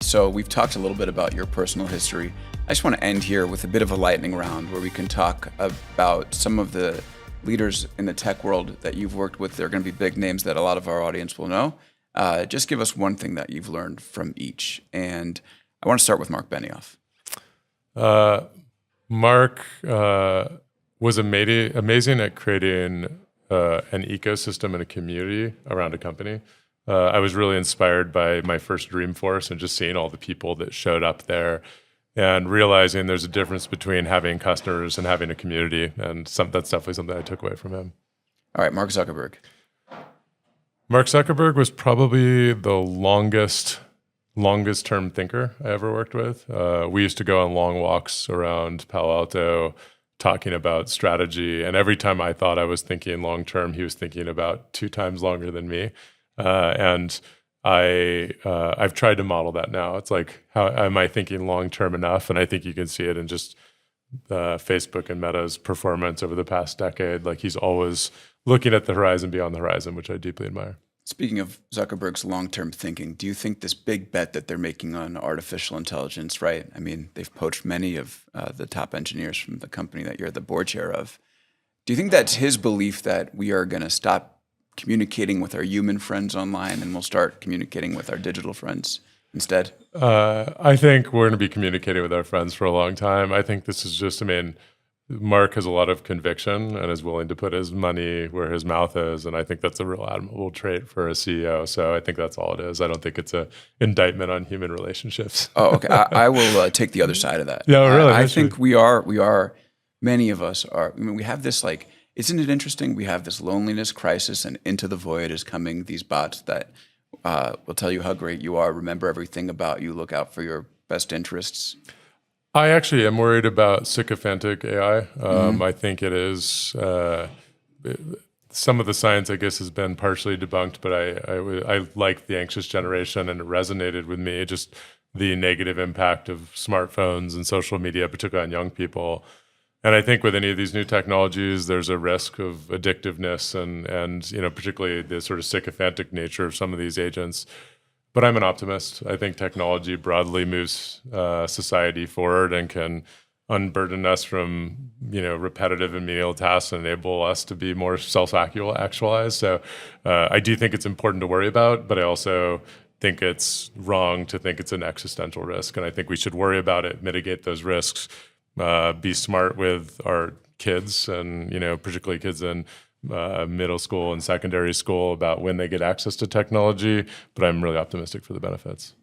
So we've talked a little bit about your personal history. I just want to end here with a bit of a lightning round where we can talk about some of the leaders in the tech world that you've worked with. They're going to be big names that a lot of our audience will know. Just give us one thing that you've learned from each. And I want to start with Marc Benioff. Marc was amazing at creating an ecosystem and a community around a company. I was really inspired by my first Dreamforce and just seeing all the people that showed up there and realizing there's a difference between having customers and having a community. And that's definitely something I took away from him. All right, Mark Zuckerberg. Mark Zuckerberg was probably the longest term thinker I ever worked with. We used to go on long walks around Palo Alto talking about strategy. And every time I thought I was thinking long term, he was thinking about 2 times longer than me. And I've tried to model that now. It's like, how am I thinking long term enough? And I think you can see it in just Facebook and Meta's performance over the past decade. Like, he's always looking at the horizon beyond the horizon, which I deeply admire. Speaking of Zuckerberg's long-term thinking, do you think this big bet that they're making on artificial intelligence, right? I mean, they've poached many of the top engineers from the company that you're the board chair of. Do you think that's his belief that we are going to stop communicating with our human friends online and we'll start communicating with our digital friends instead? I think we're going to be communicating with our friends for a long time. I think this is just, Marc has a lot of conviction and is willing to put his money where his mouth is. And I think that's a real admirable trait for a CEO. So I think that's all it is. I don't think it's an indictment on human relationships. Oh, okay. I will take the other side of that. Yeah, really. I think we are, many of us are, we have this isn't it interesting? We have this loneliness crisis, and into the void is coming these bots that will tell you how great you are, remember everything about you, look out for your best interests. I actually am worried about sycophantic AI. I think it is, some of the science, I guess, has been partially debunked, but I like the anxious generation, and it resonated with me, just the negative impact of smartphones and social media, particularly on young people. And I think with any of these new technologies, there's a risk of addictiveness and particularly the sort of sycophantic nature of some of these agents. But I'm an optimist. I think technology broadly moves society forward and can unburden us from repetitive and menial tasks and enable us to be more self-actualized. So I do think it's important to worry about, but I also think it's wrong to think it's an existential risk. And I think we should worry about it, mitigate those risks. Be smart with our kids and, particularly kids in middle school and secondary school about when they get access to technology, but I'm really optimistic for the benefits.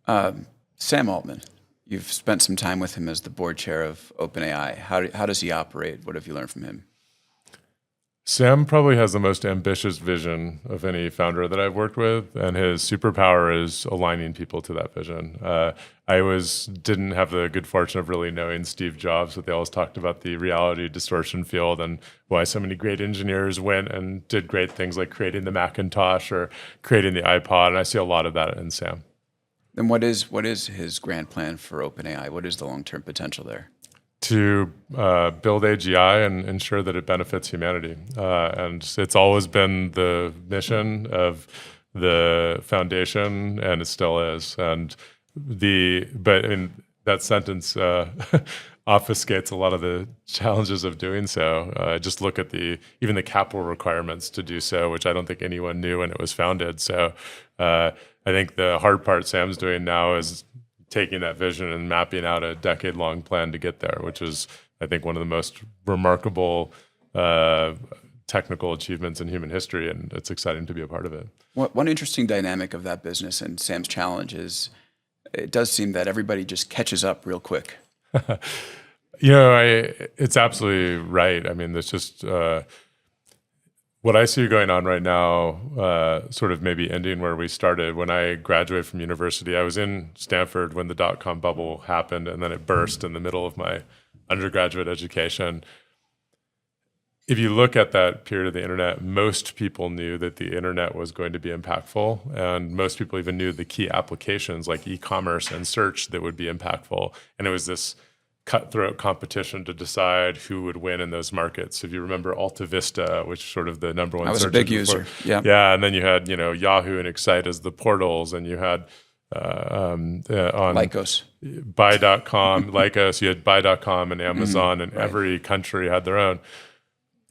Sam Altman, you've spent some time with him as the board chair of OpenAI. How does he operate? What have you learned from him? Sam probably has the most ambitious vision of any founder that I've worked with, and his superpower is aligning people to that vision. I didn't have the good fortune of really knowing Steve Jobs, but they always talked about the reality distortion field and why so many great engineers went and did great things like creating the Macintosh or creating the iPod, and I see a lot of that in Sam. Then what is his grand plan for OpenAI? What is the long-term potential there? To build AGI and ensure that it benefits humanity. And it's always been the mission of the foundation, and it still is. But that sentence obfuscates a lot of the challenges of doing so. Just look at even the capital requirements to do so, which I don't think anyone knew when it was founded. So I think the hard part Sam's doing now is taking that vision and mapping out a decade-long plan to get there, which is, I think, one of the most remarkable technical achievements in human history, and it's exciting to be a part of it. One interesting dynamic of that business and Sam's challenge is it does seem that everybody just catches up real quick. It's absolutely right. There's just what I see going on right now, sort of maybe ending where we started. When I graduated from university, I was in Stanford when the dot-com bubble happened, and then it burst in the middle of my undergraduate education. If you look at that period of the internet, most people knew that the internet was going to be impactful, and most people even knew the key applications like e-commerce and search that would be impactful. And it was this cutthroat competition to decide who would win in those markets. If you remember Alta Vista, which sort of the number one I was search a big before. user. Yeah. Yeah, and then you had Yahoo and Excite as the portals, and you had on Lycos. buy.com, Lycos, you had buy.com and Amazon, and right. every country had their own.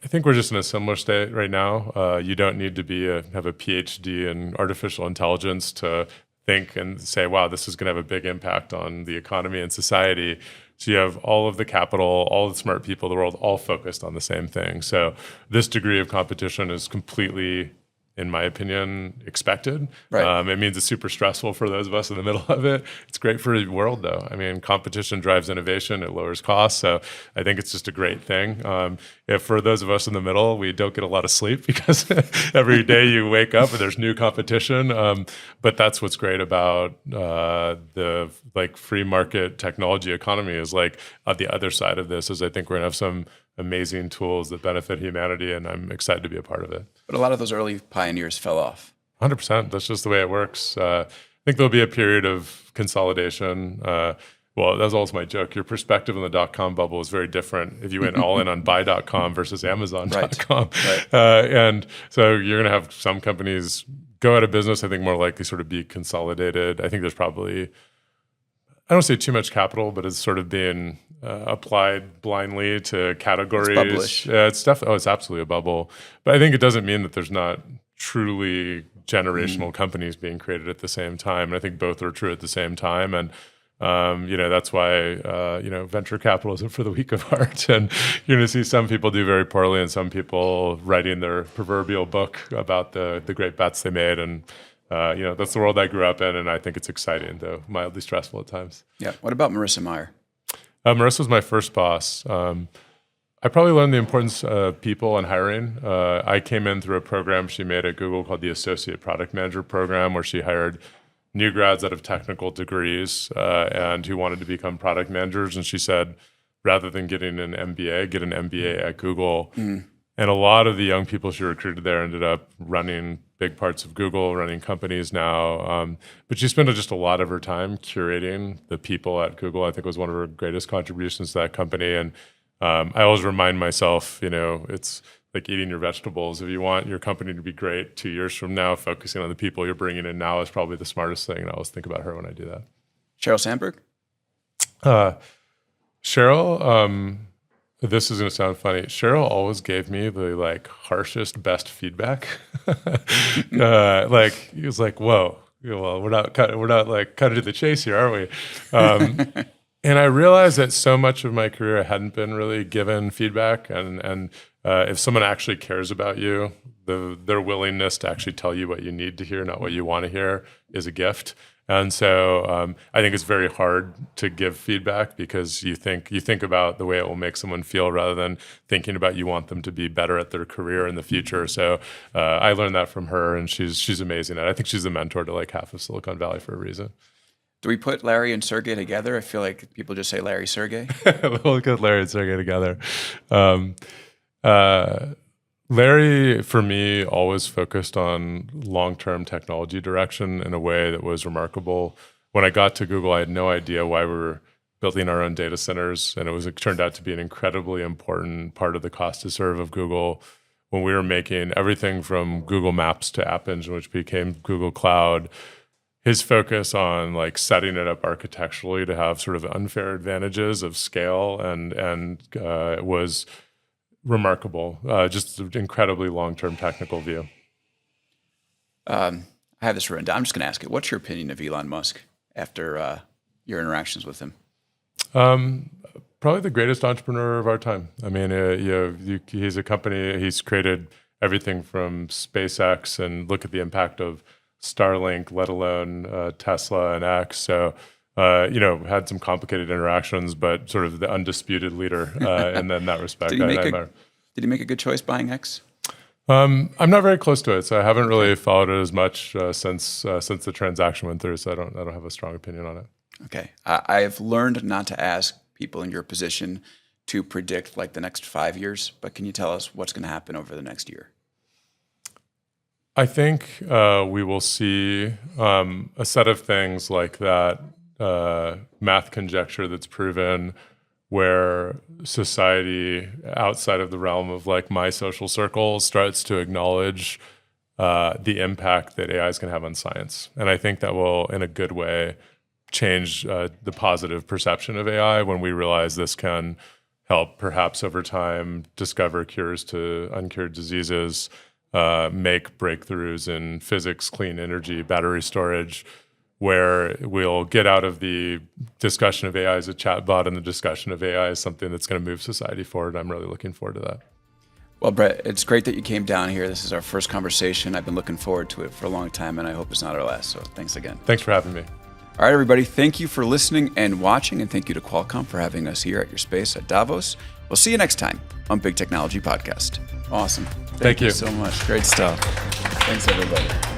I think we're just in a similar state right now. You don't need to have a PhD in artificial intelligence to think and say, wow, this is going to have a big impact on the economy and society. So you have all of the capital, all the smart people in the world, all focused on the same thing. So this degree of competition is completely, in my opinion, expected. Right. It means it's super stressful for those of us in the middle of it. It's great for the world, though. I mean, competition drives innovation, it lowers costs. So I think it's just a great thing. If for those of us in the middle, we don't get a lot of sleep because every day you wake up and there's new competition. But that's what's great about the free market technology economy is on the other side of this is I think we're gonna have some amazing tools that benefit humanity, and I'm excited to be a part of it. But a lot of those early pioneers fell off. 100%. That's just the way it works. I think there'll be a period of consolidation. Well, that's also my joke. Your perspective on the dot-com bubble is very different if you went all in on buy.com versus Amazon.com. Right. And so you're going to have some companies go out of business, I think more likely sort of be consolidated. I think there's probably, I don't say too much capital, but it's sort of being applied blindly to categories. It's bubblish. It's absolutely a bubble. But I think it doesn't mean that there's not truly generational companies being created at the same time. And I think both are true at the same time. And that's why venture capital isn't for the weak of heart. And you're going to see some people do very poorly, and some people writing their proverbial book about the great bets they made. And that's the world I grew up in, and I think it's exciting, though mildly stressful at times. Yeah. What about Marissa Mayer? Marissa was my first boss. I probably learned the importance of people and hiring. I came in through a program she made at Google called the Associate Product Manager Program, where she hired new grads out of technical degrees and who wanted to become product managers. And she said, rather than getting an MBA, get an MBA at Google. And a lot of the young people she recruited there ended up running big parts of Google, running companies now. But she spent just a lot of her time curating the people at Google. I think it was one of her greatest contributions to that company. And I always remind myself, it's like eating your vegetables. If you want your company to be great 2 years from now, focusing on the people you're bringing in now is probably the smartest thing. And I always think about her when I do that. Sheryl Sandberg? Sheryl, this is going to sound funny. Sheryl always gave me the harshest, best feedback. He was like, "Whoa, well, we're not cutting to the chase here, are we?" And I realized that so much of my career I hadn't been really given feedback, and if someone actually cares about you, their willingness to actually tell you what you need to hear, not what you want to hear, is a gift. And so I think it's very hard to give feedback because you think about the way it will make someone feel rather than thinking about you want them to be better at their career in the future. So I learned that from her, and she's amazing. And I think she's a mentor to half of Silicon Valley for a reason. Do we put Larry and Sergey together? I feel like people just say Larry Sergey. We'll get Larry and Sergey together. Larry, for me, always focused on long-term technology direction in a way that was remarkable. When I got to Google, I had no idea why we were building our own data centers, and it turned out to be an incredibly important part of the cost to serve of Google when we were making everything from Google Maps to App Engine, which became Google Cloud. His focus on setting it up architecturally to have sort of unfair advantages of scale and was remarkable. Just an incredibly long-term technical view. I have this written down. I'm just going to ask it. What's your opinion of Elon Musk after your interactions with him? Probably the greatest entrepreneur of our time. I mean, he's a company. He's created everything from SpaceX, and look at the impact of Starlink, let alone Tesla and X. So, had some complicated interactions, but sort of the undisputed leader in that respect. Did he make a good choice buying X? I'm not very close to it, so I haven't really followed it as much since the transaction went through. So I don't have a strong opinion on it. Okay, I have learned not to ask people in your position to predict the next 5 years, but can you tell us what's going to happen over the next year? I think we will see a set of things like that math conjecture that's proven where society outside of the realm of my social circle starts to acknowledge the impact that AI is going to have on science. And I think that will, in a good way, change the positive perception of AI when we realize this can help perhaps over time discover cures to uncured diseases, make breakthroughs in physics, clean energy, battery storage, where we'll get out of the discussion of AI as a chatbot and the discussion of AI as something that's going to move society forward. I'm really looking forward to that. Well, Bret, it's great that you came down here. This is our first conversation. I've been looking forward to it for a long time, and I hope it's not our last. So thanks again. Thanks for having me. All right, everybody, thank you for listening and watching, and thank you to Qualcomm for having us here at your space at Davos. We'll see you next time on Big Technology Podcast. Awesome. Thank you so much. Great stuff. Thanks, everybody.